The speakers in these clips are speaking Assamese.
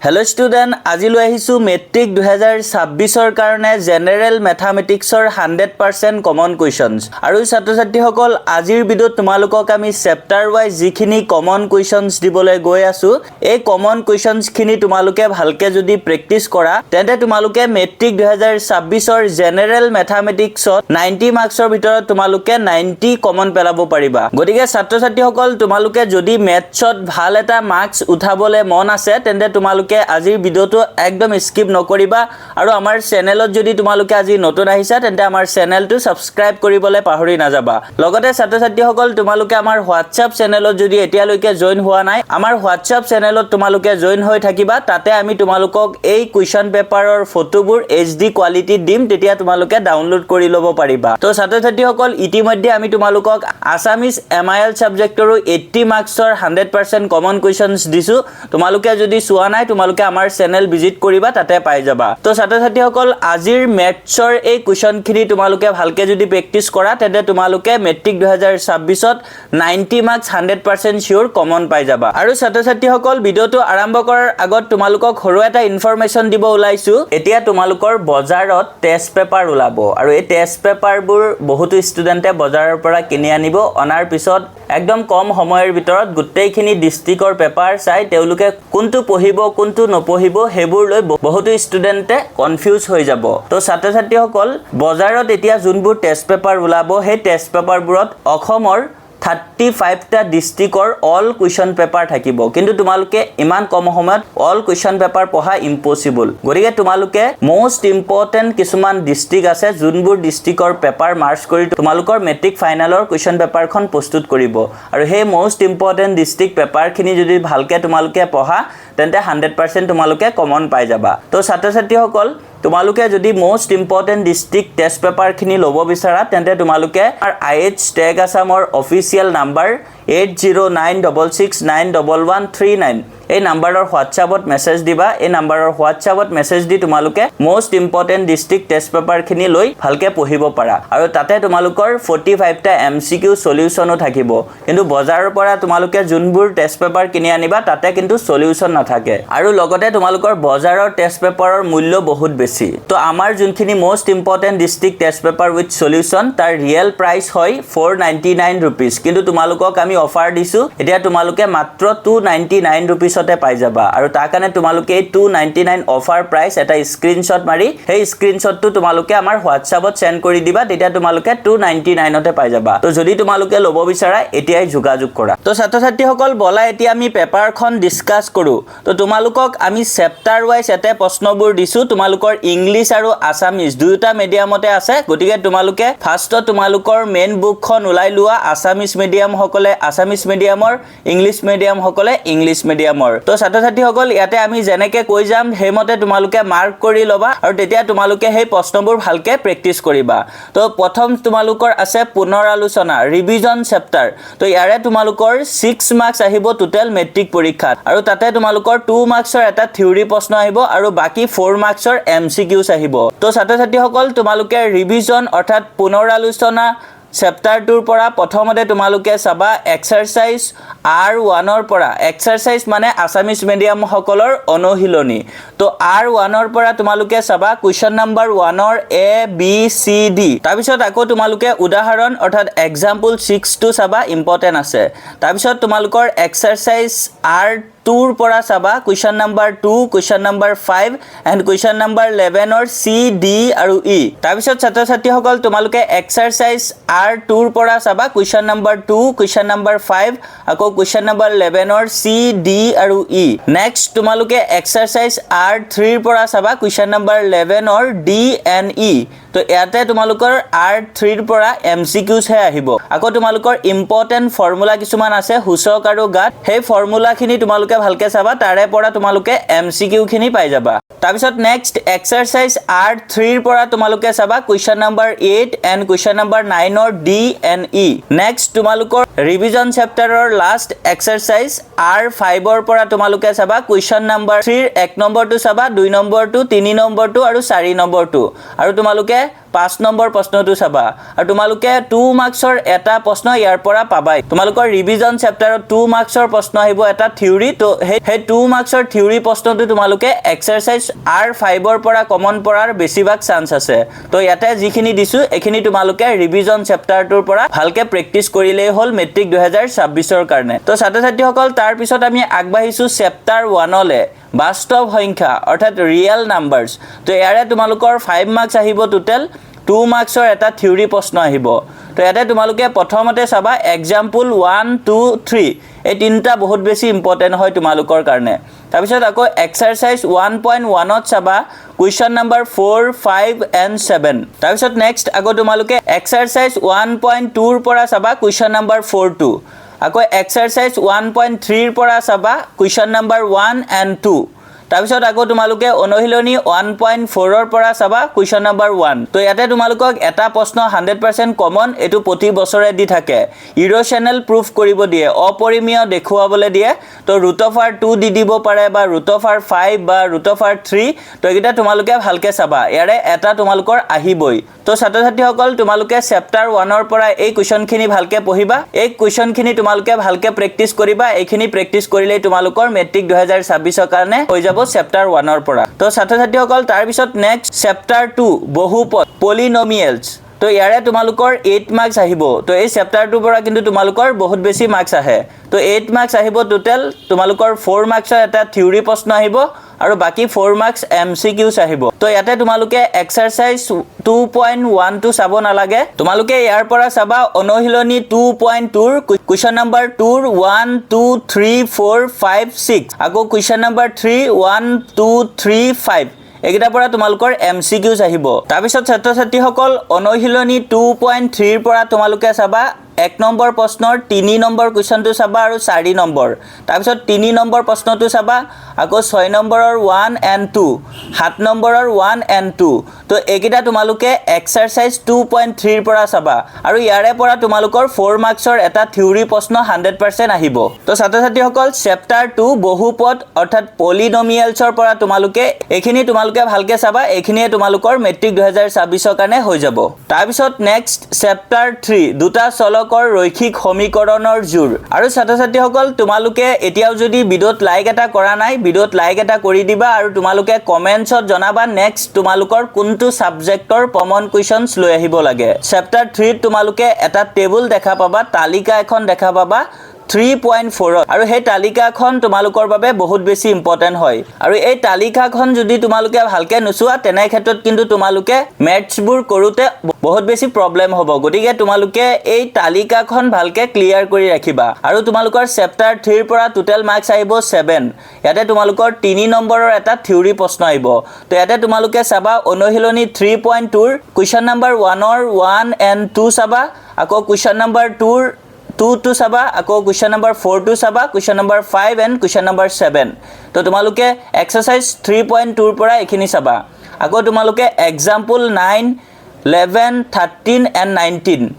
हेलो स्टूडेंट আজি লৈ আহিছো মেট্ৰিক 2026 কাৰণে জেনাৰেল ম্যাথমেটিক্সৰ 100% কমন কোৱেশ্চনছ আৰু ছাত্ৰ ছাত্ৰীসকল আজিৰ ভিডিঅ'ত তোমালোকক আমি চেপ্টাৰ ওয়াইজ যিখিনি কমন কোৱেশ্চনছ দিবলৈ গৈ আছো এই কমন কোৱেশ্চনছ খিনি তোমালোকে ভালকে যদি প্ৰেক্টিছ কৰা তেন্তে তোমালোকে মেট্ৰিক 2026ৰ জেনাৰেল ম্যাথমেটিক্সত 90 মাৰ্কছৰ ভিতৰত তোমালোকে 90 কমন পেলাব পাৰিবা গতিকে ছাত্ৰ ছাত্ৰীসকল তোমালোকে যদি মেথছত ভাল এটা মাৰ্কছ উঠাবলৈ মন আছে তেন্তে তোমালোকে আজিৰ ভিডিওটো একদম স্কিপ নকৰিবা আৰু আমাৰ চেনেলত যদি তোমালোকে আজি নতুন আহিছা তেন্তে আমাৰ চেনেলটো সাবস্ক্ৰাইব কৰিবলৈ পাহৰি নাযাবা লগতে ছাত্ৰ ছাত্ৰীসকল তোমালোকে আমাৰ WhatsApp চেনেলত যদি এতিয়ালৈকে জয়েন হোৱা নাই আমাৰ WhatsApp চেনেলত তোমালোকে জয়েন হৈ থাকিবা তাতে আমি তোমালোকক এই কুৱেশ্চন পেপাৰৰ ফটোবোৰ HD কোৱালিটিত দিম তেতিয়া তোমালোকে ডাউনলোড কৰি ল'ব পাৰিবা তো ছাত্ৰ ছাত্ৰীসকল ইতিমধ্যে আমি তোমালোকক আসামিজ MIL সাবজেক্টৰো 80 মাৰ্কছৰ 100% কমন কোৱেশ্চনছ দিছো তোমালোকে যদি চোৱা নাই তোমালোকে আমাৰ চেনেল ভিজিট কৰিবা তাতে পাই যাবা তো ছাত্ৰ ছাত্ৰীসকল আজিৰ মেথছৰ এই কোৱেশ্চনখিনি তোমালোকে ভালকে যদি প্ৰেক্টিছ কৰা তেন্তে তোমালোকে মেট্ৰিক 2026ত 90 মাৰ্কছ 100% শিওৰ কমন পাই যাবা আৰু ছাত্ৰ ছাত্ৰীসকল ভিডিওটো আৰম্ভ কৰাৰ আগত তোমালোকক সৰু এটা ইনফৰমেশন দিব ওলাইছো এতিয়া তোমালোকৰ বজাৰত টেষ্ট পেপাৰ ওলাব আৰু এই টেষ্ট পেপাৰবোৰ বহুত ষ্টুডেন্টে বজাৰৰ পৰা কিনি আনিব অনাৰ পিছত একদম কম সময়ৰ ভিতৰত গুটেইখিনি ডিস্ট্ৰিক্টৰ পেপাৰ চাই তেওঁলোকে কোনটো পঢ়িব কোনটো নপঢ়িব হেবোৰ লৈ বহুত ষ্টুডেন্টে কনফিউজ হৈ যাব তো ছাত্ৰ ছাত্ৰীসকল বজাৰত এতিয়া যোনবোৰ টেষ্ট পেপাৰ ওলাব সেই টেষ্ট পেপাৰবোৰত অসমৰ 35টা ডিস্ট্ৰিক্টৰ অল কুৱেশ্চন পেপাৰ থাকিব কিন্তু তোমালোকে ইমান কম সময়ত অল কুৱেশ্চন পেপাৰ পঢ়া ইম্পসিবল গৰিকে তোমালোকে মোস্ট ইম্পৰ্টেন্ট কিছুমান ডিস্ট্ৰিক্ট আছে যোনবোৰ ডিস্ট্ৰিক্টৰ পেপাৰ মাৰ্চ কৰি তোমালোকৰ মেট্ৰিক ফাইনালৰ কুৱেশ্চন পেপাৰখন প্ৰস্তুত কৰিব আৰু সেই মোস্ট ইম্পৰ্টেন্ট ডিস্ট্ৰিক্ট পেপাৰখিনি যদি ভালকে তোমালোকে পঢ়া তেন্তে 100% তোমালোকে কমন পাই যাবা তো ছাত্ৰ ছাত্ৰীসকল তোমালোকে যদি most important district test paper খিনি লব বিচাৰা তেন্তে তোমালোকে IH টেগ আসামৰ অফিচিয়েল নাম্বাৰ 8096691139 এই নাম্বাৰৰ WhatsAppত মেছেজ দিবা এই নাম্বাৰৰ WhatsAppত মেছেজ দি তোমালোকে most important district test paper খিনি লৈ ভালকে পঢ়িব পাৰা আৰু তাতে তোমালোকৰ 45টা MCQ সলিউশনো থাকিব কিন্তু বজাৰৰ পৰা তোমালোকে যোনবোৰ টেষ্ট পেপাৰ কিনি আনিবা তাতে কিন্তু সলিউশন নাথাকে আৰু লগতে তোমালোকৰ বজাৰৰ টেষ্ট পেপাৰৰ মূল্য বহুত বেছি তো আমাৰ যোনখিনি most important district test paper with solution তাৰ ৰিয়েল প্ৰাইস হয় 499 रुपीस কিন্তু তোমালোকক আমি অফাৰ দিছো এতিয়া তোমালোকে মাত্ৰ 299 रुपीस পাই যাবা আৰু তাৰ কাৰণে তোমালোকে 299 অফাৰ প্ৰাইস এটা স্ক্ৰিনশ্বট মাৰি সেই স্ক্ৰিনশ্বটটো তোমালোকে আমাৰ WhatsAppত সেন্ড কৰি দিবা তেতিয়া তোমালোকে 299 তে পাই যাবা তো যদি তোমালোকে লব বিচাৰা এতিয়াই যোগাযোগ কৰা তো ছাত্ৰ ছাত্ৰীসকল বলা এতিয়া আমি পেপাৰখন ডিসকাস কৰো তো তোমালোকক আমি চেপ্টাৰ ওয়াইজ এতে প্ৰশ্নবোৰ দিছো তোমালোকৰ ইংলিশ আৰু আসামিজ দুটা মিডিয়ামতে আছে গতিকে তোমালোকে ফাৰ্ষ্টত তোমালোকৰ মেইন বুকখন উলাই লোৱা আসামিজ মিডিয়াম সকলে আসামিজ মিডিয়ামৰ ইংলিশ মিডিয়াম সকলে ইংলিশ মিডিয়ামৰ তো ছাত্ৰ ছাত্ৰীসকল ইয়াতে আমি জেনেকে কৈ যাম হেমতে তোমালোকে মাৰ্ক কৰি লবা আৰু তেতিয়া তোমালোকে সেই প্ৰশ্নবোৰ ভালকে প্ৰেক্টিছ কৰিবা তো প্ৰথম তোমালোকৰ আছে পুনৰ আলোচনা ৰিভিজন চেপ্টাৰ তো ইয়াৰে তোমালোকৰ 6 মাৰ্কছ আহিব টোটাল মেট্ৰিক পৰীক্ষাত আৰু তাতে তোমালোকৰ 2 মাৰ্কছৰ এটা থিওৰি প্ৰশ্ন আহিব আৰু বাকি 4 মাৰ্কছৰ MCQs আহিব তো ছাত্ৰ ছাত্ৰীসকল তোমালোকে ৰিভিজন অৰ্থাৎ পুনৰ আলোচনা চেপ্টাৰ 2 পৰা প্ৰথমতে তোমালোকে চাবা এক্সাৰসাইজ R1 ৰ পৰা এক্সাৰসাইজ মানে আসামিজ মিডিয়াম সকলৰ অনুশীলনী তো R1 ৰ পৰা তোমালোকে চাবা কোৱেশ্চন নম্বৰ 1 ৰ A B C D তাৰপিছত আকৌ তোমালোকে উদাহৰণ অৰ্থাৎ এক্সাম্পল 6 টো চাবা ইম্পৰ্টেন্ট আছে তাৰপিছত তোমালোকৰ এক্সাৰসাইজ R2 ৰ পৰা চাবা question number 2 question number 5 and question number 11 ৰ C D আৰু E তাৰপিছত ছাত্ৰ ছাত্ৰীসকল তোমালোকে এক্সাৰসাইজ R2 ৰ পৰা চাবা কোৱেশ্চন নম্বৰ 2 কোৱেশ্চন নম্বৰ 5 আকৌ কোৱেশ্চন নম্বৰ 11 ৰ C D আৰু E নেক্সট তোমালোকে এক্সাৰসাইজ R3 ৰ পৰা চাবা কোৱেশ্চন নম্বৰ 11 ৰ D and E তো ইয়াতে তোমালোকৰ R3 ৰ পৰা MCQs হে আহিব আকৌ তোমালোকৰ ইম্পৰ্টেন্ট ফৰ্মুলা কিছুমান আছে হুচক আৰু গাত সেই ফৰ্মুলাখিনি তোমালোকে ভালকে চাবা তাৰে পৰা তোমালোকে MCQ খিনি পাই যাবা তাৰপিছত নেক্সট এক্সাৰসাইজ R3 ৰ পৰা তোমালোকে চাবা question number 8 and question number 9 ৰ D and E নেক্সট তোমালোকৰ ৰিভিজন চেপ্টাৰৰ লাষ্ট এক্সাৰসাইজ R5 ৰ পৰা তোমালোকে চাবা কোৱেশ্চন নম্বৰ 3 ৰ 1 নম্বৰটো চাবা 2 নম্বৰটো 3 নম্বৰটো আৰু 4 নম্বৰটো আৰু তোমালোকে 5 নম্বৰ প্ৰশ্নটো চাবা আৰু তোমালোকে 2 মাৰ্কছৰ এটা প্ৰশ্ন ইয়াৰ পৰা পাবাই তোমালোকৰ ৰিভিজন চেপ্টাৰত 2 মাৰ্কছৰ প্ৰশ্ন আহিব এটা থিওৰি তো সেই 2 মাৰ্কছৰ থিওৰি প্ৰশ্নটো তোমালোকে এক্সাৰসাইজ R5 ৰ পৰা কমন পৰাৰ বেছিভাগ চান্স আছে তো ইয়াতে যিখিনি দিছো এখিনি তোমালোকে ৰিভিজন চেপ্টাৰটোৰ পৰা ভালকে প্ৰেক্টিস কৰিলেই হল মেট্ৰিক 2026 ৰ কাৰণে তো ছাত্ৰ-ছাত্ৰীসকল তাৰ পিছত আমি আগবাঢ়িছো চেপ্টাৰ 1 লে বাস্তৱ সংখ্যা অৰ্থাৎ ৰিয়েল নাম্বাৰস তো ইয়াৰে তোমালোকৰ 5 মাৰ্কছ আহিব টোটাল 2 মাৰ্কছৰ এটা থিওৰি প্ৰশ্ন আহিব তো ইয়াতে তোমালোকে প্ৰথমতে চাবা এক্সাম্পল 1 2 3 এই তিনটা বহুত বেছি ইম্পৰ্টেন্ট হয় তোমালোকৰ কাৰণে তাৰ পিছত আকৌ এক্সাৰসাইজ 1.1 ত চাবা কোৱেশ্চন নম্বৰ 4 5 and 7 তাৰ পিছত নেক্সট আকৌ তোমালোকে এক্সাৰসাইজ 1.2 ৰ পৰা চাবা কোৱেশ্চন নম্বৰ 4 2 আকৌ এক্সাৰসাইজ 1.3 ৰ পৰা চাবা কোৱেশ্চন নম্বৰ 1 and 2 তাৰ পিছত আকৌ তোমালোকে অনুশীলনী 1.4 ৰ পৰা চাবা কোৱেশ্চন নম্বৰ 1 তো ইয়াতে তোমালোকক এটা প্ৰশ্ন 100% কমন এটো প্ৰতি বছৰে দি থাকে ইৰোচনেল প্ৰুফ কৰিব দিয়ে অপৰিমেয় দেখুৱাবলৈ দিয়ে তো ৰুট অফ r2 দি দিব পাৰে বা ৰুট অফ r5 বা ৰুট অফ r3 তো এটা তোমালোকে ভালকে চাবা ইয়াৰে এটা তোমালোকৰ আহিবই তো ছাত্ৰ-ছাত্ৰীসকল তোমালোকে চেপ্টাৰ 1 ৰ পৰা এই কোৱেশ্চনখিনি ভালকে পঢ়িবা এই কোৱেশ্চনখিনি তোমালোকে ভালকে প্ৰেক্টিস কৰিবা এইখিনি প্ৰেক্টিস কৰিলে তোমালোকৰ মেট্ৰিক 2026 ৰ কাৰণে হৈ যাব চেপ্টাৰ 1 ৰ পৰা তো ছাত্ৰ-ছাত্ৰীসকল তাৰ পিছত নেক্সট চেপ্টাৰ 2 বহুপদ পলিনোমিয়েলছ তো ইয়াৰে তোমালোকৰ 8 মাৰ্কছ আহিব তো এই চেপ্টাৰটোৰ পৰা কিন্তু তোমালোকৰ বহুত বেছি মাৰ্কছ আহে তো 8 মাৰ্কছ আহিব টোটাল তোমালোকৰ 4 মাৰ্কছৰ এটা থিওৰি প্ৰশ্ন আহিব আৰু বাকি 4 মাৰ্কছ এমসিকিউজ আহিব তো ইয়াতে তোমালোকে এক্সাৰসাইজ 2.1 টো চাব নালাগে তোমালোকে ইয়াৰ পৰা চাবা অনুশীলনী 2.2 ৰ কোৱেশ্চন নম্বৰ 2 1 2 3 4 5 6 আকৌ কোৱেশ্চন নম্বৰ 3 1 2 3 5 এগিটা পৰা তোমালোকৰ এমসিকিউজ আহিব তাৰ পিছত ছাত্ৰ-ছাত্ৰীসকল অনুশীলনী 2.3 ৰ পৰা তোমালোকে চাবা 1 নম্বৰ প্ৰশ্নৰ 3 নম্বৰ কোৱেশ্চনটো চাবা আৰু 4 নম্বৰ তাৰ পিছত 3 নম্বৰ প্ৰশ্নটো চাবা আকৌ 6 নম্বৰৰ 1 and 2 7 নম্বৰৰ 1 and 2 তো এগিটা তোমালোকে এক্সাৰসাইজ 2.3 ৰ পৰা চাবা আৰু ইয়াৰে পৰা তোমালোকৰ 4 মাৰ্কছৰ এটা থিওৰি প্ৰশ্ন 100% আহিব তো ছাত্ৰ-ছাত্ৰীসকল চেপ্টাৰ 2 বহুপদ অৰ্থাৎ পলিনোমিয়েলছৰ পৰা তোমালোকে এখিনি তোমালোকে ভালকে চাবা এখিনিয়ে তোমালোকৰ মেট্ৰিক 2026 ৰ কাৰণে হৈ যাব তাৰ পিছত নেক্সট চেপ্টাৰ 3 দুটা চলকৰ ৰৈখিক সমীকৰণৰ জোৰ আৰু ছাত্ৰ-ছাত্ৰীসকল তোমালোকে এতিয়াও যদি ভিডিওত লাইক এটা কৰা নাই ভিডিওত লাইক এটা কৰি দিবা আৰু তোমালোকে কমেন্টছত জনাবা নেক্সট তোমালোকৰ কোনটো সাবজেক্টৰ কমন কোৱেশ্চনছ লৈ আহিব লাগে চেপ্টাৰ 3 ত তোমালোকে এটা টেবুল দেখা পাবা তালিকা এখন দেখা পাবা 3.4 আৰু সেই তালিকাখন তোমালোকৰ বাবে বহুত বেছি ইম্পৰ্টেন্ট হয় আৰু এই তালিকাখন যদি তোমালোকে ভালকে নুচুৱা তেনে ক্ষেত্ৰত কিন্তু তোমালোকে ম্যাথছবোৰ কৰোতে বহুত বেছি প্ৰবলেম হ'ব গতিকে তোমালোকে এই তালিকাখন ভালকে ক্লিয়াৰ কৰি ৰাখিবা আৰু তোমালোকৰ চেপ্টাৰ 3 ৰ পৰা টোটাল মাৰ্কছ আহিব 7 ইয়াতে তোমালোকৰ 3 নম্বৰৰ এটা থিওৰি প্ৰশ্ন আহিব তো ইয়াতে তোমালোকে চাবা অনুশীলনী 3.2 ৰ কোৱেশ্চন নম্বৰ 1 ৰ 1 and 2 চাবা আকৌ কোৱেশ্চন নম্বৰ 2 ৰ 2 to চাবা আকৌ কোৱেশ্চন নম্বৰ 4 to চাবা question number 5 and question number 7 তো তোমালোকে এক্সাৰসাইজ 3.2 ৰ পৰা এখিনি চাবা আকৌ তোমালোকে এক্সাম্পল 9 11 13 and 19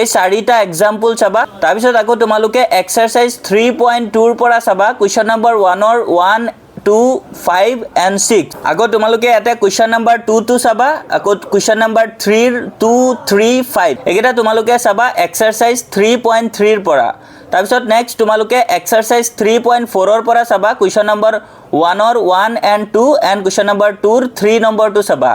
এই চাৰিটা এক্সাম্পল চাবা তাৰ পিছত আকৌ তোমালোকে এক্সাৰসাইজ 3.2 ৰ পৰা চাবা কোৱেশ্চন নম্বৰ 1 ৰ 1 2 5 and 6 আকৌ তোমালোকে এটা কোৱেশ্চন নম্বৰ 2 to চাবা আকৌ কোৱেশ্চন নম্বৰ 3 2 3 5 এগিটা তোমালোকে চাবা এক্সাৰসাইজ 3.3 ৰ পৰা তাৰ পিছত নেক্সট তোমালোকে এক্সাৰসাইজ 3.4 ৰ পৰা চাবা কোৱেশ্চন নম্বৰ 1 ৰ 1 and 2 and কোৱেশ্চন নম্বৰ 2 ৰ 3 নম্বৰটো চাবা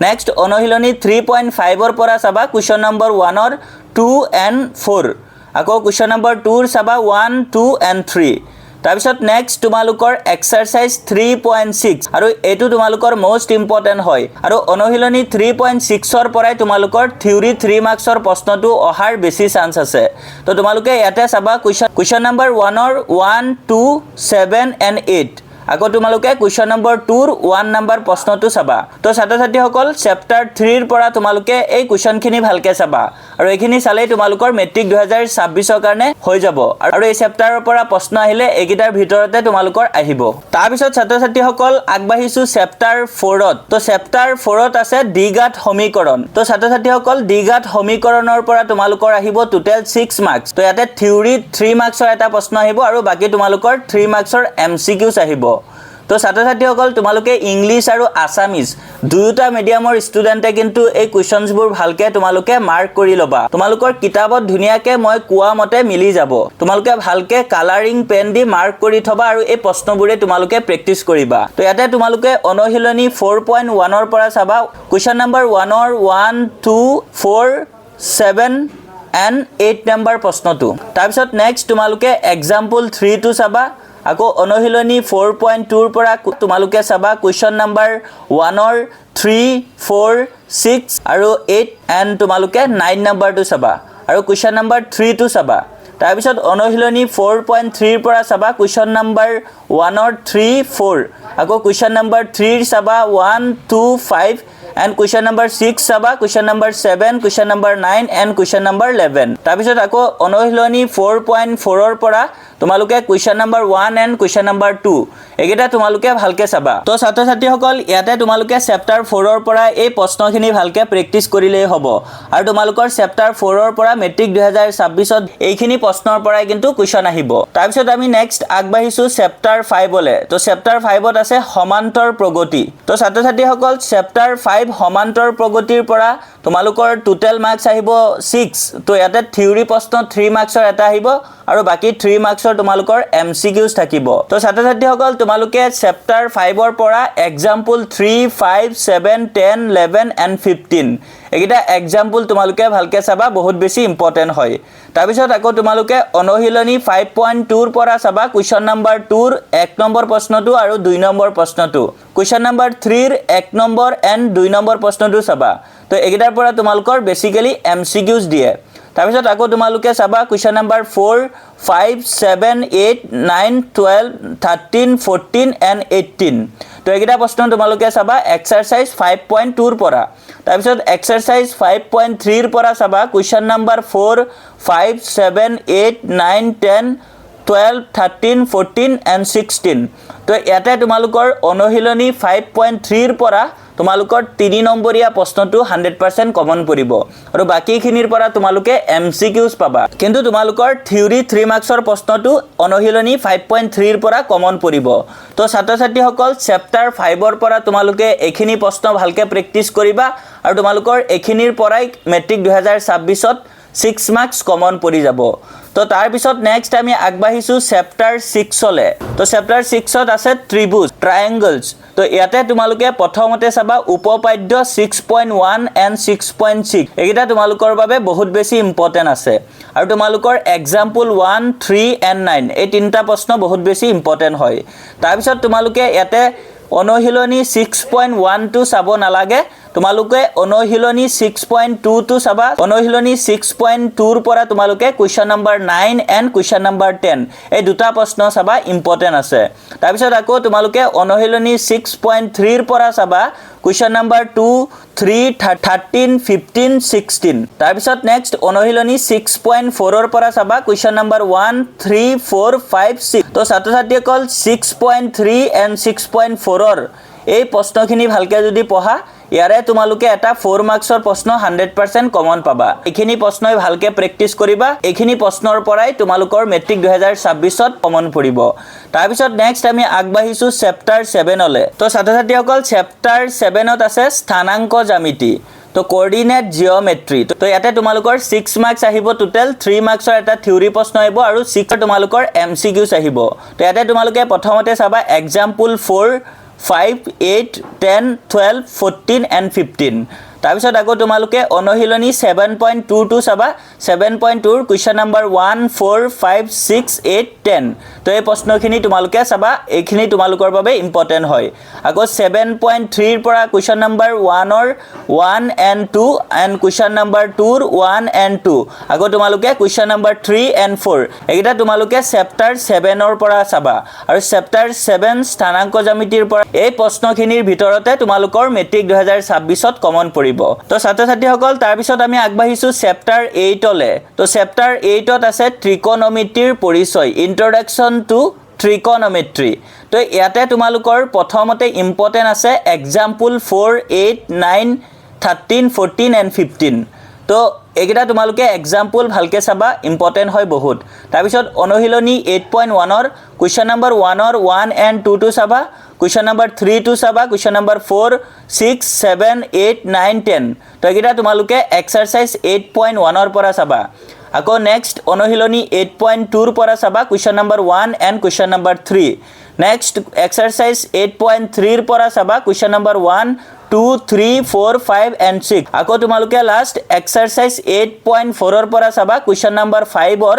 নেক্সট অনুশীলনী 3.5 ৰ পৰা চাবা কোৱেশ্চন নম্বৰ 1 ৰ 2 and 4 আকৌ কোৱেশ্চন নম্বৰ 2 ৰ চাবা 1 2 and 3 তাৰ পিছত নেক্সট তোমালোকৰ এক্সাৰসাইজ 3.6 আৰু এটো তোমালোকৰ মোস্ট ইম্পৰ্টেন্ট হয় আৰু অনুশীলনী 3.6 ৰ পৰাই তোমালোকৰ থিওৰি 3 মাৰ্কছৰ প্ৰশ্নটো অহাৰ বেছি চান্স আছে তো তোমালোকে ইয়াতে চাবা কোৱেশ্চন নম্বৰ 1 ৰ 1 2 7 and 8 আকৌ তোমালোকে কোৱেশ্চন নম্বৰ 2 ৰ 1 নম্বৰ প্ৰশ্নটো চাবা তো ছাত্ৰ-ছাত্ৰীসকল চেপ্টাৰ 3 ৰ পৰা তোমালোকে এই কোৱেশ্চনখিনি ভালকে চাবা আৰু এইখিনি চালে তোমালোকৰ মেট্ৰিক 2026 ৰ কাৰণে হৈ যাব আৰু এই চেপ্টাৰৰ পৰা প্ৰশ্ন আহিলে এগিটাৰ ভিতৰতে তোমালোকৰ আহিব তাৰ পিছত ছাত্ৰ-ছাত্ৰীসকল আগবাঢ়িছো চেপ্টাৰ 4 ত তো চেপ্টাৰ 4 ত আছে দ্বিঘাত সমীকৰণ তো ছাত্ৰ-ছাত্ৰীসকল দ্বিঘাত সমীকৰণৰ পৰা তোমালোকৰ আহিব টোটাল 6 মাৰ্কছ তো ইয়াতে থিওৰি 3 মাৰ্কছৰ এটা প্ৰশ্ন আহিব আৰু বাকি তোমালোকৰ 3 মাৰ্কছৰ এমসিকিউজ আহিব তো ছাত্ৰ ছাত্ৰীসকল তোমালোকে ইংলিছ আৰু আছামিজ দুয়োটা মিডিয়ামৰ ষ্টুডেণ্টে কিন্তু এই কুৱেশ্যনছবোৰ ভালকে তোমালোকে মাৰ্ক কৰি ল'বা তোমালোকৰ কিতাপত ধুনীয়াকে মই কোৱা মতে মিলি যাব তোমালোকে ভালকে কালাৰিং পেন দি মাৰ্ক কৰি থবা আৰু এই প্ৰশ্নবোৰে তোমালোকে প্ৰেক্টিছ কৰিবা তো ইয়াতে তোমালোকে অনুশীলনী 4.1 ৰ পৰা চাবা কুৱেশ্যন নম্বৰ 1 ৰ 1 2 4 7 and 8 নম্বৰ প্ৰশ্নটো তাৰপিছত নেক্সট তোমালোকে এক্সাম্পল 3 টো চাবা আকৌ অনুশীলনী 4.2 ৰ পৰা তোমালোকে চাবা কুৱেশ্যন নম্বৰ 1 ৰ 3 4 6 আৰু 8 and তোমালোকে 9 নম্বৰটো চাবা আৰু কুৱেশ্যন নম্বৰ 3 টো চাবা তাৰপিছত অনুশীলনী 4.3 ৰ পৰা চাবা কুৱেশ্যন নম্বৰ 1 ৰ 3 4 আকৌ কুৱেশ্যন নম্বৰ 3 ৰ চাবা 1 2 5 and question number 6 চাবা question number 7 question number 9 and question number 11 তাৰপিছত আকৌ অনুশীলনী 4.4 ৰ পৰা তোমালোকে question number 1 and question number 2 একেটা তোমালোকে ভালকে চাবা তো ছাত্ৰ ছাত্ৰীসকল ইয়াতে তোমালোকে চেপ্টাৰ 4 ৰ পৰা এই প্ৰশ্নখিনি ভালকে প্ৰেক্টিছ কৰিলেই হ'ব আৰু তোমালোকৰ চেপ্টাৰ 4 ৰ পৰা মেট্ৰিক 2026 ত এইখিনি প্ৰশ্নৰ পৰাই কিন্তু কুৱেশ্যন আহিব তাৰপিছত আমি নেক্সট আগবাঢ়িছো চেপ্টাৰ 5 লে তো চেপ্টাৰ 5 ত আছে সমান্তৰ প্ৰগতি তো ছাত্ৰ ছাত্ৰীসকল চেপ্টাৰ 5 সমান্তৰ প্ৰগতিৰ পৰা তোমালোকৰ টোটাল মাৰ্কস আহিব 6 তো ইয়াতে থিওৰি প্ৰশ্ন 3 মাৰ্কসৰ এটা আহিব আৰু বাকি 3 মাৰ্কসৰ তোমালোকৰ এমসিকিউজ থাকিব তো ছাত্ৰ ছাত্ৰীসকল তোমালোকে চেপ্টাৰ 5 ৰ পৰা এক্সাম্পল 3 5 7 10 11 and 15 একিটা এক্সাম্পল তোমালোকে ভালকে চাবা বহুত বেছি ইম্পৰ্টেন্ট হয় তাৰপিছত আকৌ তোমালোকে অনুশীলনী 5.2 ৰ পৰা চাবা কুৱেশ্যন নম্বৰ 2 ৰ 1 নম্বৰ প্ৰশ্নটো আৰু 2 নম্বৰ প্ৰশ্নটো কুৱেশ্যন নম্বৰ 3 ৰ 1 নম্বৰ and 2 নম্বৰ প্ৰশ্নটো চাবা তো একিটাৰ পৰা তোমালোকৰ বেসিক্যালি এমসিকিউজ দিয়ে তাৰপিছত আকৌ তোমালোকে চাবা কুৱেশ্যন নম্বৰ 4 5 7 8 9 12 13 14 and 18 তো একিটা প্ৰশ্ন তোমালোকে চাবা এক্সাৰসাইজ 5.2 ৰ পৰা তাৰপিছত এক্সাৰসাইজ 5.3 ৰ পৰা চাবা কুৱেশ্যন নম্বৰ 4 5 7 8 9 10 12 13 14 and 16 তো ইয়াতে তোমালোকৰ অনুশীলনী 5.3 ৰ পৰা তোমালোকৰ 3 নম্বৰীয়া প্ৰশ্নটো 100% কমন পৰিব আৰু বাকিখিনিৰ পৰা তোমালোকে এমসিকিউজ পাবা কিন্তু তোমালোকৰ থিওৰি 3 মাৰ্কসৰ প্ৰশ্নটো অনুশীলনী 5.3 ৰ পৰা কমন পৰিব তো ছাত্ৰ ছাত্ৰীসকল চেপ্টাৰ 5 ৰ পৰা তোমালোকে এখিনি প্ৰশ্ন ভালকে প্ৰেক্টিছ কৰিবা আৰু তোমালোকৰ এখিনিৰ পৰাই মেট্ৰিক 2026 ত 6 মাৰ্কস কমন পৰি যাব তো তাৰ পিছত নেক্সট আমি আগবাঢ়িছো চেপ্টাৰ 6 লে তো চেপ্টাৰ 6 ত আছে ত্ৰিভুজ ট্ৰায়াঙ্গলছ তো ইয়াতে তোমালোকে প্ৰথমতে চাবা উপপাদ্য 6.1 and 6.6 একিটা তোমালোকৰ বাবে বহুত বেছি ইম্পৰ্টেন্ট আছে আৰু তোমালোকৰ এক্সাম্পল 1 3 and 9 এই তিনটা প্ৰশ্ন বহুত বেছি ইম্পৰ্টেন্ট হয় তাৰ পিছত তোমালোকে ইয়াতে অনুশীলনী 6.1 টো চাব নালাগে তোমালোকে অনুশীলনী 6.2 টো চাবা অনুশীলনী 6.2 ৰ পৰা তোমালোকে question number 9 and question number 10 এই দুটা প্ৰশ্ন চাবা ইম্পৰ্টেন্ট আছে তাৰ পিছত আকৌ তোমালোকে অনুশীলনী 6.3 ৰ পৰা চাবা কুৱেশ্যন নম্বৰ 2 3 13 15 16 তাৰ পিছত নেক্সট অনুশীলনী 6.4 ৰ পৰা চাবা কুৱেশ্যন নম্বৰ 1 3 4 5 6 তো ছাত্ৰ ছাত্ৰীসকল 6.3 and 6.4 ৰ এই প্ৰশ্নখিনি ভালকে যদি পঢ়া ইয়াৰে তোমালোকে এটা 4 মাৰ্কসৰ প্ৰশ্ন 100% কমন পাবা এখিনি প্ৰশ্নই ভালকে প্ৰেক্টিছ কৰিবা এখিনি প্ৰশ্নৰ পৰাই তোমালোকৰ মেট্ৰিক 2026 ত কমন পৰিব তাৰ পিছত নেক্সট আমি আগবাঢ়িছো চেপ্টাৰ 7 লে তো ছাত্ৰ ছাত্ৰীসকল চেপ্টাৰ 7 ত আছে স্থানাংক জ্যামিতি তো কোঅৰ্ডিনেট জিওমেট্ৰি তো ইয়াতে তোমালোকৰ 6 মাৰ্কস আহিব টোটাল 3 মাৰ্কসৰ এটা থিওৰি প্ৰশ্ন আহিব আৰু 6 তোমালোকৰ এমসিকিউজ আহিব তো ইয়াতে তোমালোকে প্ৰথমতে চাবা এক্সাম্পল 4 5 8 10 12 14 and 15 তাৰপিছত আকৌ তোমালোকে অনুশীলনী 7.2 টো চাবা 7.2 ৰ কুৱেশ্যন নম্বৰ 1 4 5 6 8 10 তো এই প্ৰশ্নখিনি তোমালোকে চাবা এইখিনি তোমালোকৰ বাবে ইম্পৰ্টেন্ট হয় আকৌ 7.3 ৰ পৰা কুৱেশ্যন নম্বৰ 1 ৰ 1 and 2 and কুৱেশ্যন নম্বৰ 2 ৰ 1 and 2 আকৌ তোমালোকে কুৱেশ্যন নম্বৰ 3 and 4 একিটা তোমালোকে চেপ্টাৰ 7 ৰ পৰা চাবা আৰু চেপ্টাৰ 7 স্থানাংক জ্যামিতিৰ পৰা এই প্ৰশ্নখিনিৰ ভিতৰতে তোমালোকৰ মেট্ৰিক 2026 ত কমন পৰিব তো ছাত্ৰ ছাত্ৰীসকল তাৰ পিছত আমি আগবাঢ়িছো চেপ্টাৰ 8 লে তো চেপ্টাৰ 8 ত আছে ত্ৰিকোণমিতিৰ পৰিচয় ইন্ট্ৰডাকচন টু ত্ৰিকোণমিতি তো ইয়াতে তোমালোকৰ প্ৰথমতে ইম্পৰ্টেন্ট আছে এক্সাম্পল 4 8 9 13 14 and 15 তো একিটা তোমালোকে এক্সাম্পল ভালকে চাবা ইম্পৰ্টেন্ট হয় বহুত তাৰ পিছত অনুশীলনী 8.1 ৰ কুৱেশ্যন নম্বৰ 1 ৰ 1 and 2 টো চাবা কুৱেশ্যন নম্বৰ 3 টো চাবা কুৱেশ্যন নম্বৰ 4 6 7 8 9 10 তো এইকেইটা তোমালোকে এক্সাৰসাইজ 8.1 ৰ পৰা চাবা আকৌ নেক্সট অনুশীলনী 8.2 ৰ পৰা চাবা question number 1 and question number 3 next exercise 8.3 ৰ পৰা চাবা কুৱেশ্যন নম্বৰ 1 2 3 4 5 and 6 আকৌ তোমালোকে লাষ্ট এক্সাৰসাইজ 8.4 ৰ পৰা চাবা কুৱেশ্যন নম্বৰ 5 ৰ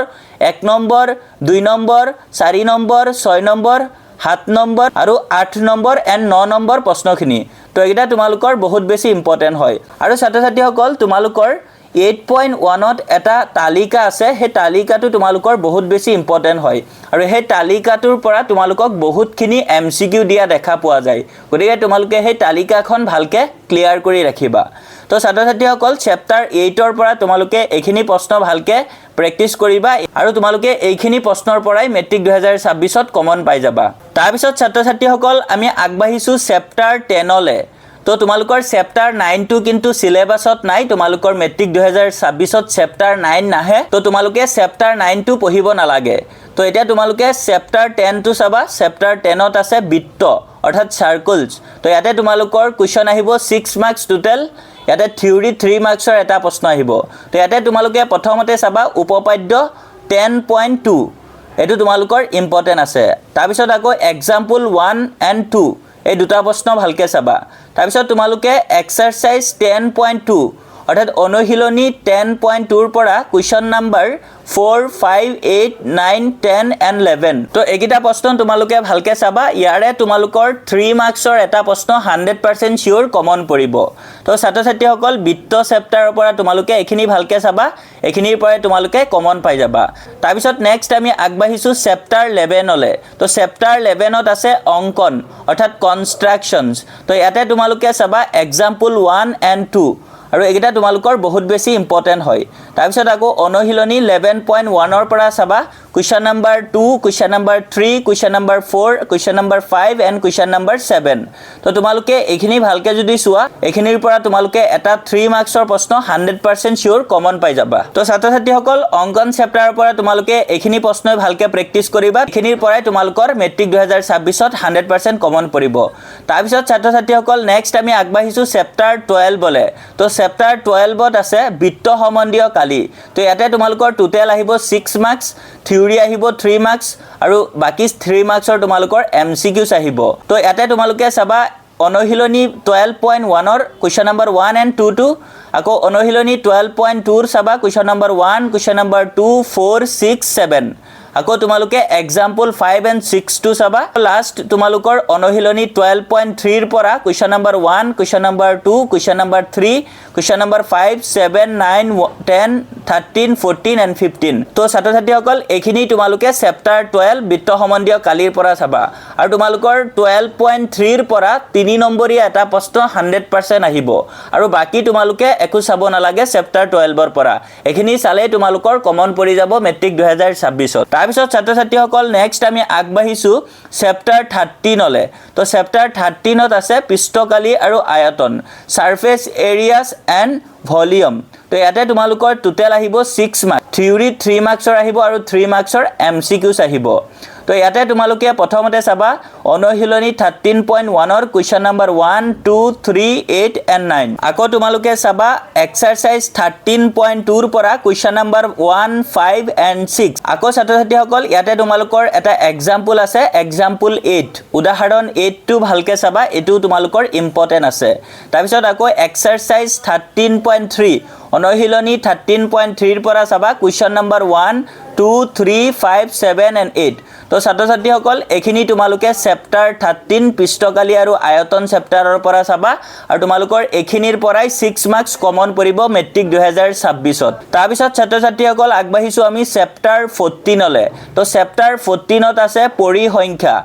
1 number 2 number 4 number 6 number 7 number আৰু 8 নম্বৰ and 9 নম্বৰ প্ৰশ্নখিনি তো এটা তোমালোকৰ বহুত বেছি ইম্পৰ্টেন্ট হয় আৰু ছাত্ৰ-ছাত্ৰীসকল তোমালোকৰ 8.1 ত এটা তালিকা আছে হে তালিকাটো তোমালোকৰ বহুত বেছি ইম্পৰ্টেন্ট হয় আৰু হে তালিকাটোৰ পৰা তোমালোকক বহুতখিনি এমসিকিউ দিয়া দেখা পোৱা যায় গতিকে তোমালোকে হে তালিকাখন ভালকে ক্লিয়াৰ কৰি ৰাখিবা তো ছাত্ৰ-ছাত্ৰীসকল চেপ্টাৰ 8 ৰ পৰা তোমালোকে এইখিনি প্ৰশ্ন ভালকে প্ৰেক্টিস কৰিবা আৰু তোমালোকে এইখিনি প্ৰশ্নৰ পৰাই মেট্ৰিক 2026 ত কমন পাই যাবা তাৰ পিছত ছাত্ৰ-ছাত্ৰীসকল আমি আগবাঢ়িছো চেপ্টাৰ 10 লে তো তোমালোকৰ চেপ্টাৰ 9 টো কিন্তু সিলেবাসত নাই তোমালোকৰ মেট্ৰিক 2026 ত চেপ্টাৰ 9 নাহে তো তোমালোকে চেপ্টাৰ 9 টো পঢ়িব নালাগে তো এতিয়া তোমালোকে চেপ্টাৰ 10 টো চাবা চেপ্টাৰ 10 ত আছে বৃত্ত অৰ্থাৎ সাৰ্কলছ তো ইয়াতে তোমালোকৰ কোৱেশ্চন আহিব 6 মাৰ্কস টোটাল ইয়াতে থিওৰি 3 মাৰ্কসৰ এটা প্ৰশ্ন আহিব তো ইয়াতে তোমালোকে প্ৰথমতে চাবা উপপাদ্য 10.2 এটো তোমালোকৰ ইম্পৰ্টেন্ট আছে তাৰ পিছত আকৌ এক্সাম্পল 1 and 2 এই দুটা প্ৰশ্ন ভালকে চাবা তাৰ পিছত তোমালোকে এক্সাৰসাইজ 10.2 অৰ্থাৎ অনুশীলনী 10.2 ৰ পৰা কোৱেশ্চন নম্বৰ 4 5 8 9 10 and 11 তো এইকিটা প্ৰশ্ন তোমালোকে ভালকে চাবা ইয়াৰে তোমালোকৰ 3 মাৰ্কসৰ এটা প্ৰশ্ন 100% শিওৰ কমন পৰিব তো ছাত্ৰ-ছাত্ৰীসকল বৃত্ত চেপ্টাৰৰ পৰা তোমালোকে এইখিনি ভালকে চাবা এইখিনিৰ পৰা তোমালোকে কমন পাই যাবা তাৰ পিছত নেক্সট আমি আগবাঢ়িছো চেপ্টাৰ 11 লে তো চেপ্টাৰ 11 ত আছে অঙ্কন অৰ্থাৎ কনস্ট্ৰাকশনস তো ইয়াতে তোমালোকে চাবা এক্সাম্পল 1 and 2 আৰু এইটা তোমালোকৰ বহুত বেছি ইম্পৰ্টেন্ট হয় তাৰ পিছত আকৌ অনুশীলনী 11.1 ৰ পৰা চাবা question number 2 question number 3 question number 4 question number 5 and question number 7 তো তোমালোকে এইখিনি ভালকে যদি চোৱা এইখিনিৰ পৰা তোমালোকে এটা 3 মাৰ্কসৰ প্ৰশ্ন 100% শিওৰ কমন পাই যাবা তো ছাত্ৰ-ছাত্ৰীসকল অঙ্কন চেপ্টাৰৰ পৰা তোমালোকে এইখিনি প্ৰশ্ন ভালকে প্ৰেক্টিস কৰিবা এইখিনিৰ পৰা তোমালোকৰ মেট্ৰিক 2026 ত 100% কমন পৰিব তাৰ পিছত ছাত্ৰ-ছাত্ৰীসকল নেক্সট আমি আগবাঢ়িছো চেপ্টাৰ 12 লে তো চেপ্টাৰ 12 ত আছে বৃত্ত সম্বন্ধীয় কালি তো ইয়াতে তোমালোকৰ টোটাল আহিব 6 মাৰ্কস থিওৰি আহিব 3 মাৰ্কস আৰু বাকি 3 মাৰ্কসৰ তোমালোকৰ এমসিকিউস আহিব তো ইয়াতে তোমালোকে চাবা অনুশীলনী 12.1 ৰ কোৱেশ্চন নম্বৰ 1 and 2 টো আকৌ অনুশীলনী 12.2 ৰ চাবা কোৱেশ্চন নম্বৰ 1 কোৱেশ্চন নম্বৰ 2 4 6 7 আকৌ তোমালোকে এক্সাম্পল 5 and 6 টো চাবা লাষ্ট তোমালোকৰ অনুশীলনী 12.3 ৰ পৰা question number 1 question number 2 question number 3 question number 5 7 9 10 13 14 and 15 তো ছাত্ৰ-ছাত্ৰীসকল এইখিনি তোমালোকে চেপ্টাৰ 12 বৃত্ত সম্বন্ধীয় কালিৰ পৰা চাবা আৰু তোমালোকৰ 12.3 ৰ পৰা 3 নম্বৰীয়া এটা প্ৰশ্ন 100% আহিব আৰু বাকি তোমালোকে একো চাব নালাগে চেপ্টাৰ 12 ৰ পৰা এইখিনি চালে তোমালোকৰ কমন পৰি যাব মেট্ৰিক 2026 ত তাৰ পিছত ছাত্ৰ-ছাত্ৰীসকল নেক্সট আমি আগবাঢ়িছো চেপ্টাৰ 13 লে তো চেপ্টাৰ 13 ত আছে পৃষ্ঠকালি আৰু আয়তন সাৰফেস এৰিয়াস এণ্ড ভলিউম তো ইয়াতে তোমালোকৰ টোটাল আহিব 6 মাৰ্ক থিওৰি 3 মাৰ্কসৰ আহিব আৰু 3 মাৰ্কসৰ এমসিকিউস আহিব তো ইয়াতে তোমালোকে প্ৰথমতে চাবা অনুশীলনী 13.1 ৰ কোৱেশ্চন নম্বৰ 1 2 3 8 and 9 আকৌ তোমালোকে চাবা এক্সাৰসাইজ 13.2 ৰ পৰা কোৱেশ্চন নম্বৰ 1 5 and 6 আকৌ ছাত্ৰ-ছাত্ৰীসকল ইয়াতে তোমালোকৰ এটা এক্সাম্পল আছে এক্সাম্পল 8 উদাহৰণ 8 টো ভালকে চাবা এটো তোমালোকৰ ইম্পৰ্টেন্ট আছে তাৰ পিছত আকৌ এক্সাৰসাইজ 13.3 অনুশীলনী 13.3 ৰ পৰা চাবা কোৱেশ্চন নম্বৰ 1 2 3 5 7 and 8 তো ছাত্ৰ-ছাত্ৰীসকল এইখিনি তোমালোকে চেপ্টাৰ 13 পৃষ্ঠকালি আৰু আয়তন চেপ্টাৰৰ পৰা চাবা আৰু তোমালোকৰ এইখিনিৰ পৰাই 6 মাৰ্কস কমন পৰিব মেট্ৰিক 2026 ত তাৰ পিছত ছাত্ৰ-ছাত্ৰীসকল আগবাঢ়িছো আমি চেপ্টাৰ 14 লে তো চেপ্টাৰ 14 ত আছে পৰিসংখ্যা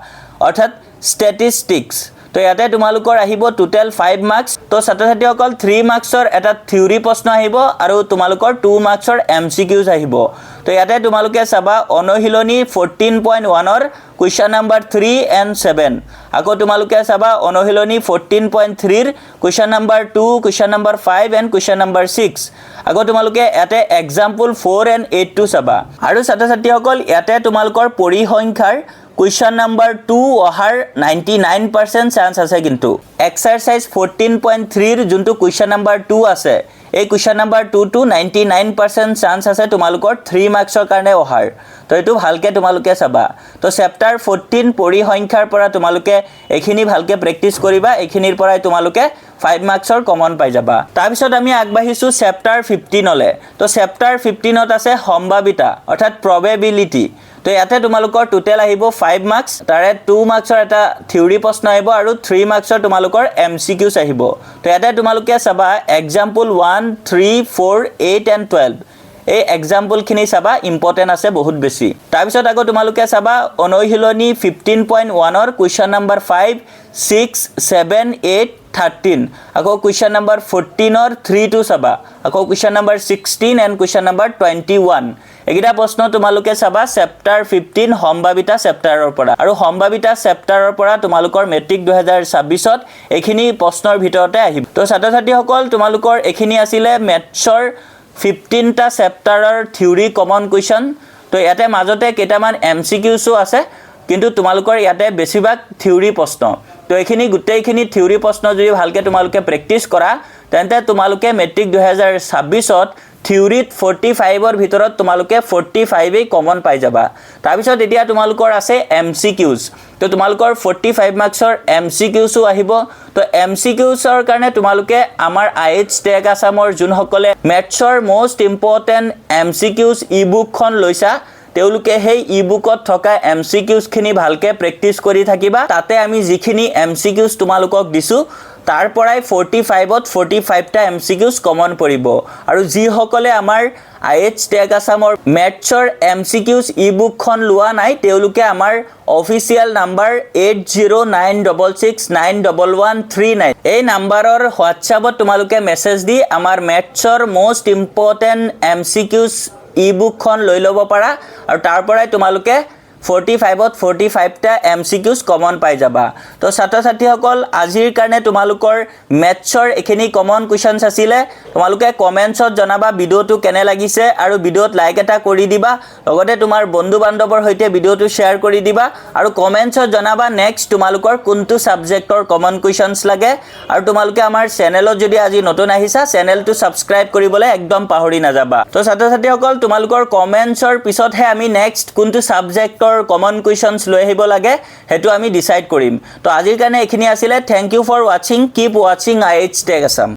অৰ্থাৎ ষ্টেটিষ্টিক্স তো ইয়াতে তোমালোকৰ আহিব টোটাল 5 মাৰ্কস তো ছাত্ৰ-ছাত্ৰীসকল 3 মাৰ্কসৰ এটা থিওৰি প্ৰশ্ন আহিব আৰু তোমালোকৰ 2 মাৰ্কসৰ এমসিকিউস আহিব তো ইয়াতে তোমালোকে চাবা অনুশীলনী 14.1 ৰ কোৱেশ্চন নম্বৰ 3 and 7 আকৌ তোমালোকে চাবা অনুশীলনী 14.3 ৰ question number 2 question number 5 and question number 6 আকৌ তোমালোকে ইয়াতে এক্সাম্পল 4 and 8 টো চাবা আৰু ছাত্ৰ-ছাত্ৰীসকল ইয়াতে তোমালোকৰ পৰিসংখ্যাৰ কুৱেশ্যন নাম্বাৰ 2 অহাৰ 99% চান্স আছে কিন্তু এক্সাৰসাইজ 14.3 ৰ যোনটো কুৱেশ্যন নাম্বাৰ 2 আছে এই কুৱেশ্যন নাম্বাৰ 2 টু 99% চান্স আছে তোমালোকৰ 3 মাৰ্কছৰ কাৰণে অহাৰ তো এটো ভালকে তোমালোকে চাবা তো চেপ্টাৰ 14 পৰিসংখ্যাৰ পৰা তোমালোকে এখিনি ভালকে প্ৰেক্টিস কৰিবা এখিনিৰ পৰাই তোমালোকে 5 মাৰ্কছৰ কমন পাই যাবা তাৰ পিছত আমি আগবাঢ়িছো চেপ্টাৰ 15 লে তো চেপ্টাৰ 15 ত আছে সম্ভাৱিতা অৰ্থাৎ প্ৰবেবিলিটি তো ইয়াতে তোমালোকৰ টোটাল আহিব 5 মাৰ্কছ তাৰে 2 মাৰ্কছৰ এটা থিওৰি প্ৰশ্ন আহিব আৰু 3 মাৰ্কছৰ তোমালোকৰ এমসিকিউজ আহিব তো ইয়াতে তোমালোকে চাবা এক্সাম্পল 1 3 4 8 and 12 এই এক্সাম্পল খিনি চাবা ইম্পৰ্টেন্ট আছে বহুত বেছি তাৰ পিছত আকৌ তোমালোকে চাবা অনুশীলনী 15.1 ৰ কোৱেশ্চন নম্বৰ 5 6 7 8 13 আকৌ কোৱেশ্চন নম্বৰ 14 ৰ 3 টু চাবা আকৌ question number 16 and question number 21 এগিটা প্ৰশ্ন তোমালোকে চাবা চেপ্টাৰ 15 সম্ভাৱিতা চেপ্টাৰৰ পৰা আৰু সম্ভাৱিতা চেপ্টাৰৰ পৰা তোমালোকৰ মেট্ৰিক 2026 ত এখিনি প্ৰশ্নৰ ভিতৰতে আহিব তো ছাত্ৰ ছাত্ৰীসকল তোমালোকৰ এখিনি আছিল মেথছৰ 15 টা চেপ্টাৰৰ থিওৰি কমন কোৱেশ্চন তো ইয়াতে মাজতে কেইটামান এমসিকিউছো আছে কিন্তু তোমালোকৰ ইয়াতে বেছিভাগ থিওৰি প্ৰশ্ন তো এখিনি গুটেইখিনি থিওৰি প্ৰশ্ন যদি ভালকে তোমালোকে প্ৰেক্টিস কৰা তেন্তে তোমালোকে মেট্ৰিক 2026 ত থিওৰিত 45 ৰ ভিতৰত তোমালোকে 45 কমন পাই যাবা তাৰ পিছত এতিয়া তোমালোকৰ আছে এমসিকিউজ তো তোমালোকৰ 45 মাৰ্কছৰ এমসিকিউজও আহিব তো এমসিকিউজৰ কাৰণে তোমালোকে আমাৰ আইএইচ টেগ আসামৰ যোন সকলে মেথছৰ মোস্ট ইম্পৰ্টেন্ট এমসিকিউজ ই-বুকখন লৈছা তেওলোকে হেই ই-বুকত থকা এমসিকিউজ খিনি ভালকে প্ৰেক্টিস কৰি থাকিবা তাতে আমি যিখিনি এমসিকিউজ তোমালোকক দিছো তাৰ পৰাই 45 ত 45 টা এমসিকিউজ কমন পৰিব আৰু যি সকলে আমাৰ আইএইচ টেগ আসামৰ মেথছৰ এমসিকিউজ ই-বুকখন লোৱা নাই তেওঁলোকে আমাৰ অফিচিয়েল নাম্বাৰ 8096691139 এই নাম্বাৰৰ হোৱাটছআপত তোমালোকে মেছেজ দি আমাৰ মেথছৰ মোস্ট ইম্পৰ্টেন্ট এমসিকিউজ ই-বুকখন লৈ ল'ব পাৰা আৰু তাৰ পৰাই তোমালোকে 45 ত 45 টা এমসিকিউজ কমন পাই যাবা তো ছাত্ৰ ছাত্ৰীসকল আজিৰ কাৰণে তোমালোকৰ মেথছৰ এখিনি কমন কোৱেশ্চনছ আছিলে তোমালোকে কমেন্টছত জনাবা ভিডিওটো কেনে লাগিছে আৰু ভিডিওত লাইক এটা কৰি দিবা লগতে তোমাৰ বন্ধু বান্ধৱৰ সৈতে ভিডিওটো শেয়াৰ কৰি দিবা আৰু কমেন্টছত জনাবা নেক্সট তোমালোকৰ কোনটো সাবজেক্টৰ কমন কোৱেশ্চনছ লাগে আৰু তোমালোকে আমাৰ চেনেলত যদি আজি নতুন আহিছা চেনেলটো সাবস্ক্ৰাইব কৰিবলৈ একদম পাহৰি নাযাবা তো ছাত্ৰ ছাত্ৰীসকল তোমালোকৰ কমেন্টছৰ পিছতহে আমি নেক্সট কোনটো সাবজেক্টৰ কমন কোৱেশ্চনছ লৈ আহিব লাগে হেতু আমি ডিসাইড কৰিম তো আজিৰ কাৰণে এখিনি আছিল thank you for watching keep watching আইএইচ টেগ আসাম